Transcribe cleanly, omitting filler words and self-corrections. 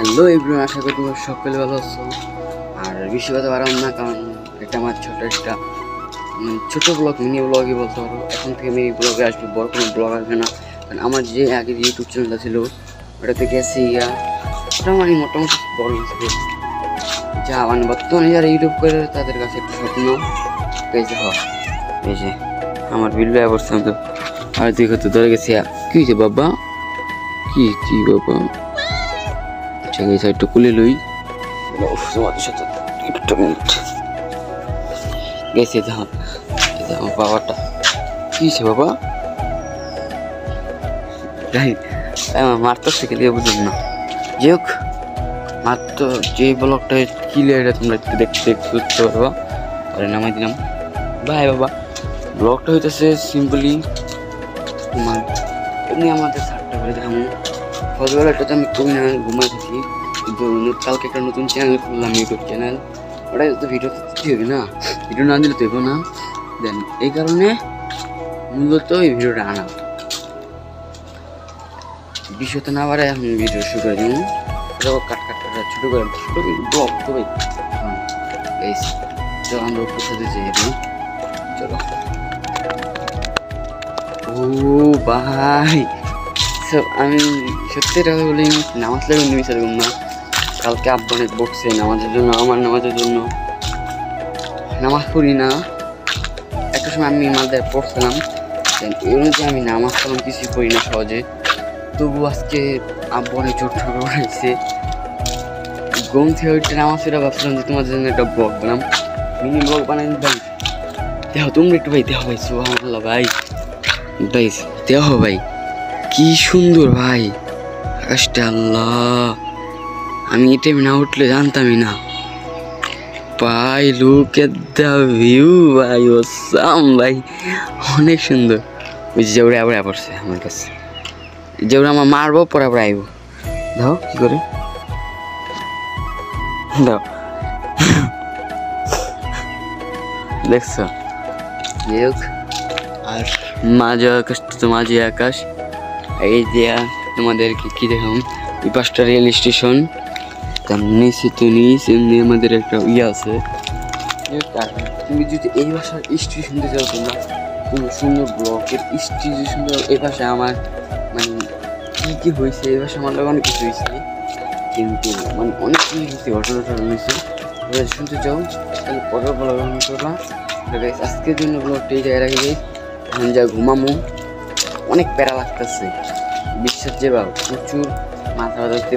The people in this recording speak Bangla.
হ্যালো এভরিওয়ান, আশা করি তোমরা সকলে ভালো আছো। আর বেশি কথা বাড়াম না, কারণ এটা আমার ছোট একটা ছোটো ব্লগ, মিনি ব্লগই বলতে পারো। এখন থেকে মিনি ব্লগে আসবে, বড় কোনো ব্লগ আসবে না। কারণ আমার যে আগে যে ইউটিউব চ্যানেলটা ছিল ওটাতে গেছে ওটা মানে মোটামুটি বড় হিসেবে যা মানে বর্তমানে যারা ইউটিউব করে তাদের কাছে একটু স্বপ্ন পেয়েছে হয়। এই যে আমার বিল্লু অবস্থান তো আর দেখো তো ধরে গেছে। কি হয়েছে বাবা? কি কি বাবা? আচ্ছা গেছে, একটু কুলে লই তোমাদের সাথে একটা মিনিট গেছে। আমার বাবাটা কি হয়েছে বাবা? যাই মারতো শিখে দিয়ে বুঝলাম না। যাই হোক, মাত্র যে ব্লগটা কিলে এটা তোমরা দেখতে পারবা। আর নামাই দিলাম ভাই বাবা। ব্লগটা হইতেছে সিম্পলি তোমার এমনি আমাদের 7টা করে দিলাম। ফজবেলাটা আমি করি না, ঘুমাই থাকি। কিন্তু কালকে একটা নতুন চ্যানেল খুললাম, ইউটিউব চ্যানেল। ওটা তো ভিডিও দিতে হবে না, ভিডিও না দিলে তো হইব না। দেন এই কারণে মূলত এই ভিডিওটা আনা বিষয়টা না বাড়ে এখন ভিডিও শুরু করে দিন। কাট ছোটো করে ছোটো ব্লগ তো ভাই। এই চলো আমরা কোথাতে যাই, চলো। ও ভাই, আমি সত্যি কথা বলি, নামাজ লাগবে নিমিশে দেখুন না। কালকে আব্বা অনেক বকছে নামাজের জন্য, আমার নামাজের জন্য। নামাজ পড়ি না, একটা সময় আমি মালদায় পড়ছিলাম, এই অনুযায়ী আমি নামাজ কালাম কিছুই করি না সহজে। তবু আজকে আব্বা অনেক জোর ঠোর হয়েছে ঘুম থেকে ওইটা নামাজ সেটা ভাবছিলাম যে তোমাদের জন্য একটা ব্লগ বানাম, মিনি ব্লগ বানাই ভাই। দেখো তোমরা একটু ভাই, দেখো ভাই সুবহানাল্লাহ ভাই, ভাই দেখো ভাই কি সুন্দর ভাই আকাশটা। আল্লাহ, আমি এই টাইমে না উঠলে জানতামই না ভাই। লুক এট দ্য ভিউ ভাই, ওসাম ভাই, অনেক সুন্দর। ওই যে ওরা আবার পড়ছে আমার কাছে, যে ওরা আমার মারবো পরে আবার আইব। দাও কি করে দাও, দেখছো? যাই হোক, আর মাঝে আকাশ তো মাঝে আকাশ। এই যে তোমাদেরকে কি দেখাম, এই 5টা রেল স্টেশন, তার নিচে তো নিচ এমনি আমাদের একটা আছে। তুমি যদি এই ভাষার হিস্ট্রি শুনতে চাও, তোমরা কোনো সুন্দর ব্লকের হিস্ট্রি সুন্দর, এই ভাষায় আমার মানে কী কী হয়েছে, এই ভাষায় আমার অনেক কিছু হয়েছে, কিন্তু মানে অনেক কিছু হয়েছে, ঘটনা হয়েছে। শুনতে চাও তাহলে পরের ব্লগ করবা। আজকের জন্য ব্লগটা এই জায়গায় রাখি যাই, এখন যা ঘুমামো, অনেক প্যারা লাগতেছে বিশ্বাস যে বা প্রচুর মাথা ব্যথা।